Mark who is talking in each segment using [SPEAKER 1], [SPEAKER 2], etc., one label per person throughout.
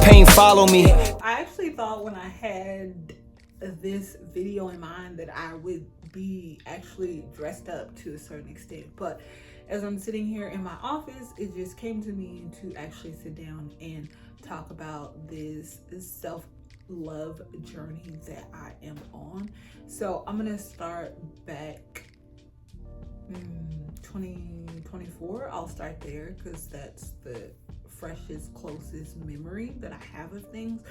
[SPEAKER 1] pain follow me.
[SPEAKER 2] I actually thought when I had this video in mind that I would be actually dressed up to a certain extent, but as I'm sitting here in my office, it just came to me to actually sit down and talk about this self-love journey that I am on. So I'm gonna start back 2024. I'll start there because that's the freshest, closest memory that I have of things.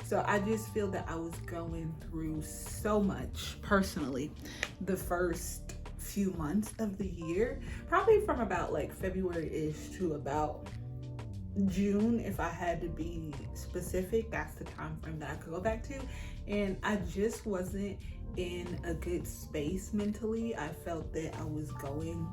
[SPEAKER 2] So I just feel that I was going through so much personally the first few months of the year, probably from about like February-ish to about June, if I had to be specific. That's the time frame that I could go back to. And I just wasn't in a good space mentally. I felt that I was going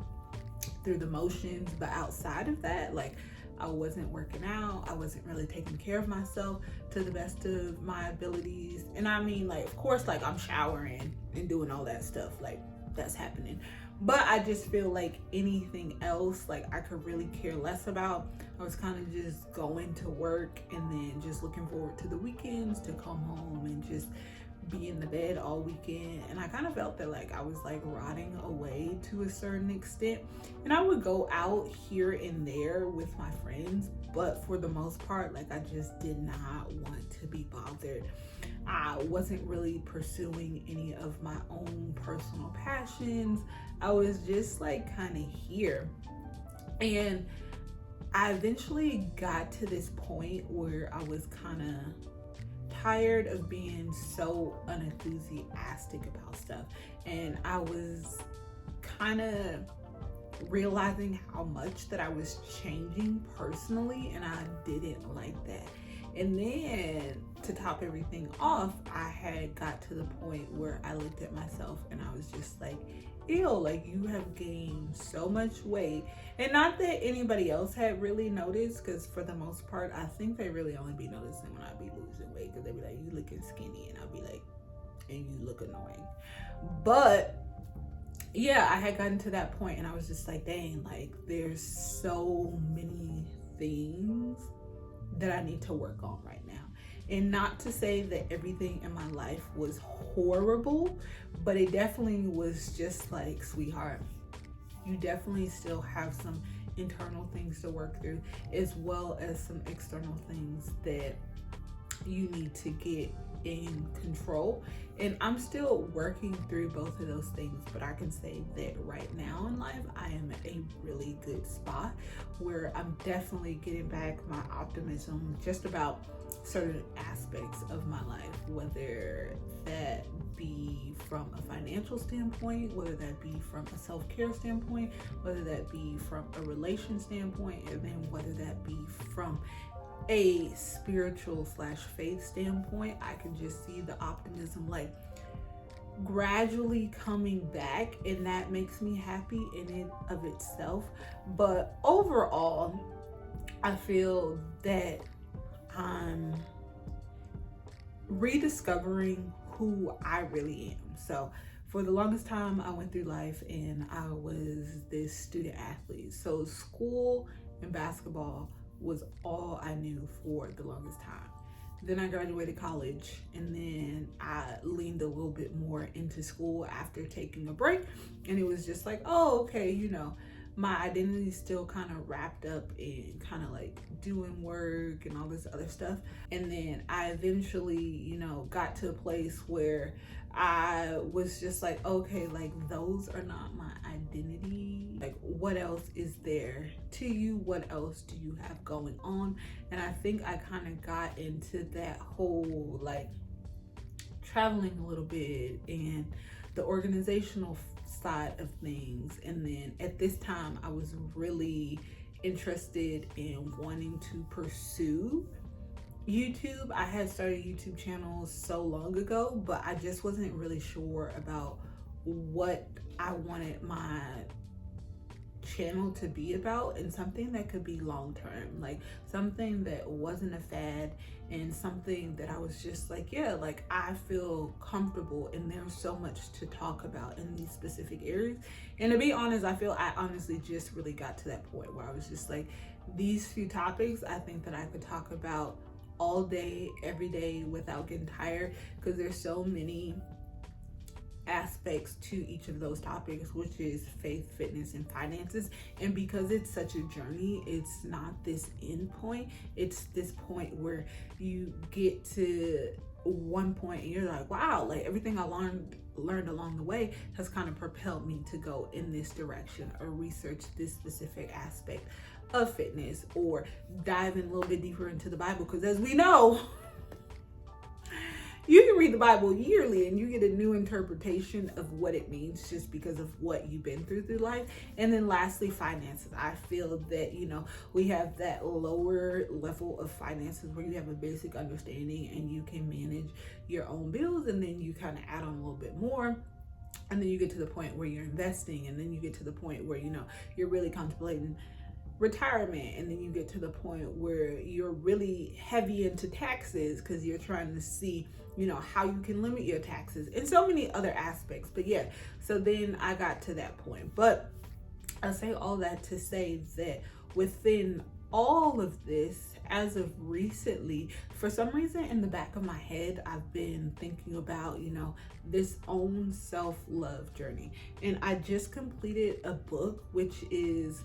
[SPEAKER 2] through the motions, but outside of that, like, I wasn't working out. I wasn't really taking care of myself to the best of my abilities. And I mean, like, of course, like, I'm showering and doing all that stuff, like, that's happening. But I just feel like anything else, like, I could really care less about. I was kind of just going to work and then just looking forward to the weekends to come home and just be in the bed all weekend. And I kind of felt that like I was like rotting away to a certain extent. And I would go out here and there with my friends, but for the most part, like, I just did not want to be bothered. I wasn't really pursuing any of my own personal passions. I was just like kind of here. And I eventually got to this point where I was kind of tired of being so unenthusiastic about stuff, and I was kind of realizing how much that I was changing personally, and I didn't like that. And then to top everything off, I had got to the point where I looked at myself and I was just like, ew, like, you have gained so much weight. And not that anybody else had really noticed, because for the most part, I think they really only be noticing when I be losing weight, because they be like, you looking skinny, and I'll be like, and you look annoying. But yeah, I had gotten to that point and I was just like, dang, like, there's so many things that I need to work on right now. And not to say that everything in my life was horrible, but it definitely was just like, sweetheart, you definitely still have some internal things to work through, as well as some external things that you need to get in control. And I'm still working through both of those things, but I can say that right now in life, I am at a really good spot where I'm definitely getting back my optimism just about certain aspects of my life, whether that be from a financial standpoint, whether that be from a self-care standpoint, whether that be from a relation standpoint, and then whether that be from a spiritual / faith standpoint. I can just see the optimism like gradually coming back, and that makes me happy in and of itself. But overall, I feel that I'm rediscovering who I really am. So for the longest time, I went through life and I was this student athlete. So school and basketball was all I knew for the longest time. Then I graduated college, and then I leaned a little bit more into school after taking a break. And it was just like, oh, okay, you know, my identity still kind of wrapped up in kind of like doing work and all this other stuff. And then I eventually, you know, got to a place where I was just like, okay, like, those are not my identity. Like, what else is there to you? What else do you have going on? And I think I kind of got into that whole like traveling a little bit and the organizational side of things. And then at this time, I was really interested in wanting to pursue YouTube. I had started YouTube channels so long ago, but I just wasn't really sure about what I wanted my channel to be about, and something that could be long-term, like something that wasn't a fad, and something that I was just like, yeah, like, I feel comfortable, and there's so much to talk about in these specific areas. And to be honest, I feel I honestly just really got to that point where I was just like, these few topics I think that I could talk about all day, every day without getting tired, because there's so many aspects to each of those topics, which is faith, fitness, and finances. And because it's such a journey, it's not this end point, it's this point where you get to one point and you're like, wow, like everything I learned along the way has kind of propelled me to go in this direction, or research this specific aspect of fitness, or dive in a little bit deeper into the Bible, because as we know, you can read the Bible yearly and you get a new interpretation of what it means just because of what you've been through life. And then lastly, finances. I feel that, we have that lower level of finances where you have a basic understanding and you can manage your own bills, and then you kind of add on a little bit more. And then you get to the point where you're investing, and then you get to the point where, you're really contemplating retirement, and then you get to the point where you're really heavy into taxes because you're trying to see how you can limit your taxes, and so many other aspects. But yeah, so then I got to that point. But I say all that to say that within all of this, as of recently, for some reason in the back of my head, I've been thinking about this own self-love journey. And I just completed a book, which is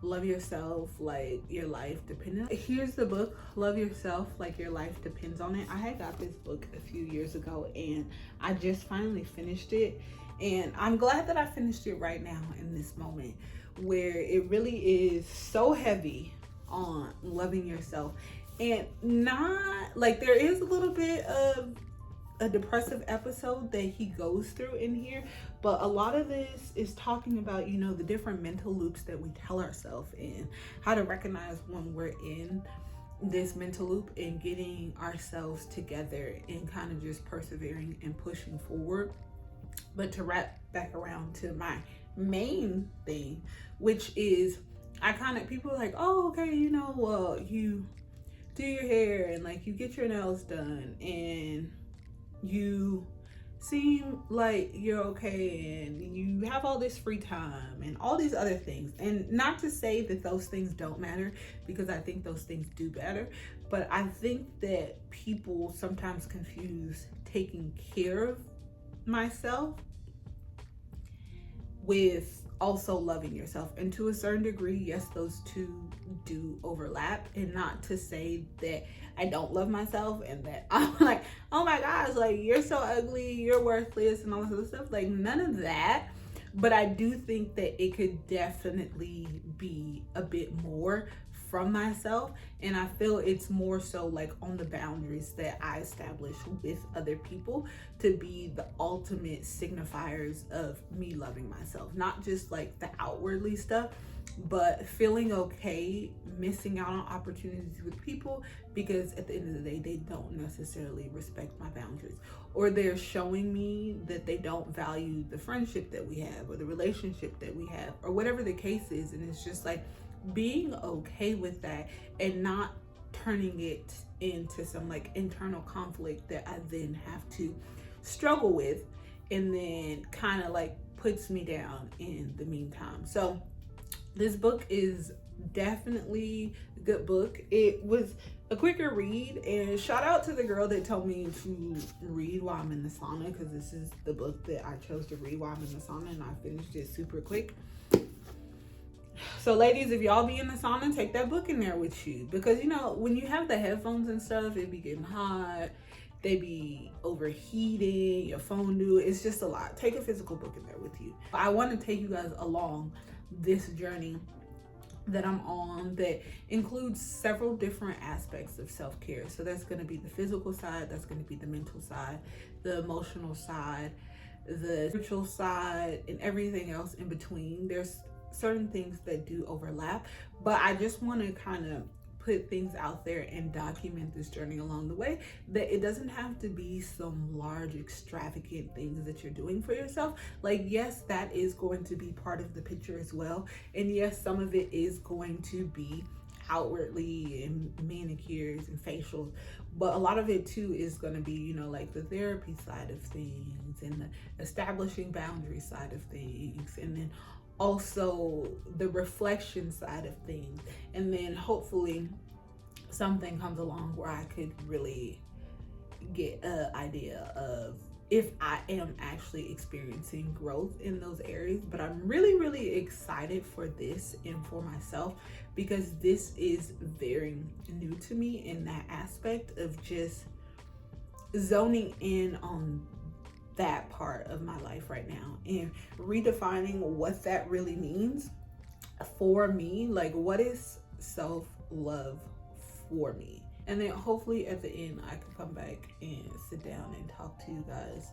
[SPEAKER 2] Love Yourself Like Your Life Depends on It. Here's the book, Love Yourself Like Your Life Depends on It. I had got this book a few years ago and I just finally finished it. And I'm glad that I finished it right now in this moment where it really is so heavy on loving yourself. And not like, there is a little bit of a depressive episode that he goes through in here, but a lot of this is talking about the different mental loops that we tell ourselves, and how to recognize when we're in this mental loop and getting ourselves together and kind of just persevering and pushing forward. But to wrap back around to my main thing, which is people are like, oh, okay, well, you do your hair and like you get your nails done and you seem like you're okay and you have all this free time and all these other things. And not to say that those things don't matter, because I think those things do matter, but I think that people sometimes confuse taking care of myself with also loving yourself. And to a certain degree, yes, those two do overlap. And not to say that I don't love myself and that I'm like, oh my gosh, like you're so ugly, you're worthless and all this other stuff. Like none of that. But I do think that it could definitely be a bit more from myself. And I feel it's more so like on the boundaries that I establish with other people to be the ultimate signifiers of me loving myself. Not just like the outwardly stuff, but feeling okay missing out on opportunities with people because at the end of the day, they don't necessarily respect my boundaries, or they're showing me that they don't value the friendship that we have or the relationship that we have, or whatever the case is. And it's just like being okay with that and not turning it into some like internal conflict that I then have to struggle with, and then kind of like puts me down in the meantime. So this book is definitely a good book. It was a quicker read, and shout out to the girl that told me to read while I'm in the sauna, because this is the book that I chose to read while I'm in the sauna, and I finished it super quick. So ladies, if y'all be in the sauna, take that book in there with you, because when you have the headphones and stuff, it be getting hot, they be overheating, your phone do, it's just a lot. Take a physical book in there with you. I want to take you guys along this journey that I'm on that includes several different aspects of self-care. So that's going to be the physical side, that's going to be the mental side, the emotional side, the spiritual side, and everything else in between. There's certain things that do overlap, but I just want to kind of put things out there and document this journey along the way, that it doesn't have to be some large extravagant things that you're doing for yourself. Like, yes, that is going to be part of the picture as well, and yes, some of it is going to be outwardly and manicures and facials, but a lot of it too is going to be like the therapy side of things and the establishing boundary side of things, and then also the reflection side of things, and then hopefully something comes along where I could really get an idea of if I am actually experiencing growth in those areas. But I'm really, really excited for this and for myself, because this is very new to me in that aspect of just zoning in on that part of my life right now and redefining what that really means for me. Like, what is self-love for me? And then hopefully at the end I can come back and sit down and talk to you guys,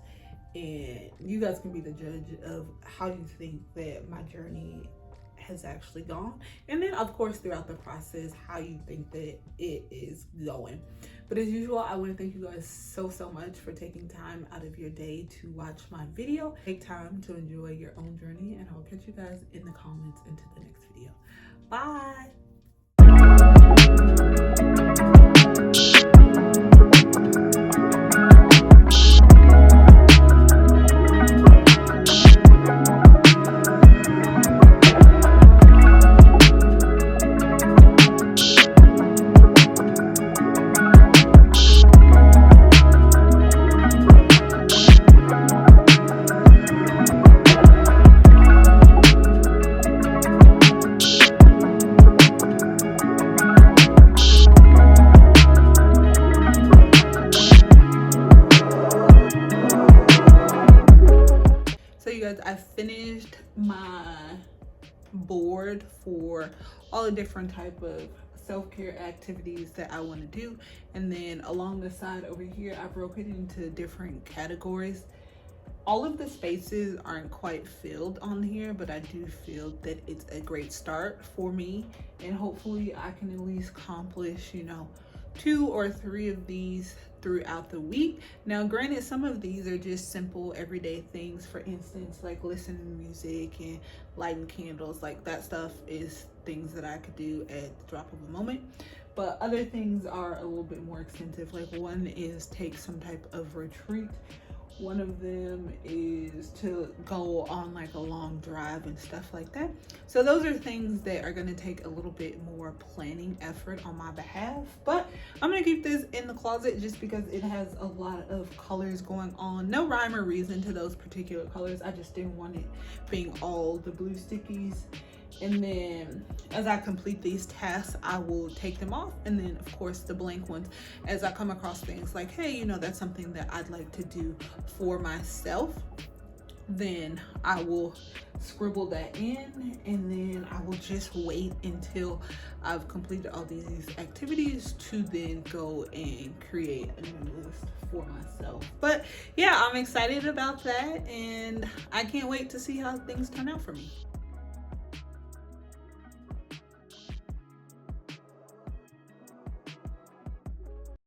[SPEAKER 2] and you guys can be the judge of how you think that my journey has actually gone, and then of course throughout the process how you think that it is going. But as usual, I want to thank you guys so much for taking time out of your day to watch my video. Take time to enjoy your own journey, and I will catch you guys in the comments into the next video. Bye. I finished my board for all the different type of self-care activities that I want to do, and then along the side over here I broke it into different categories. All of the spaces aren't quite filled on here, but I do feel that it's a great start for me, and hopefully I can at least accomplish, you know, 2 or 3 of these throughout the week. Now granted, some of these are just simple everyday things, for instance like listening to music and lighting candles. Like, that stuff is things that I could do at the drop of a moment, but other things are a little bit more extensive. Like, one is take some type of retreat. One of them is to go on like a long drive and stuff like that. So those are things that are going to take a little bit more planning effort on my behalf, but I'm going to keep this in the closet just because it has a lot of colors going on. No rhyme or reason to those particular colors. I just didn't want it being all the blue stickies. And then as I complete these tasks, I will take them off. And then of course the blank ones, as I come across things like, hey, you know, that's something that I'd like to do for myself, then I will scribble that in, and then I will just wait until I've completed all these activities to then go and create a new list for myself. But yeah, I'm excited about that, and I can't wait to see how things turn out for me.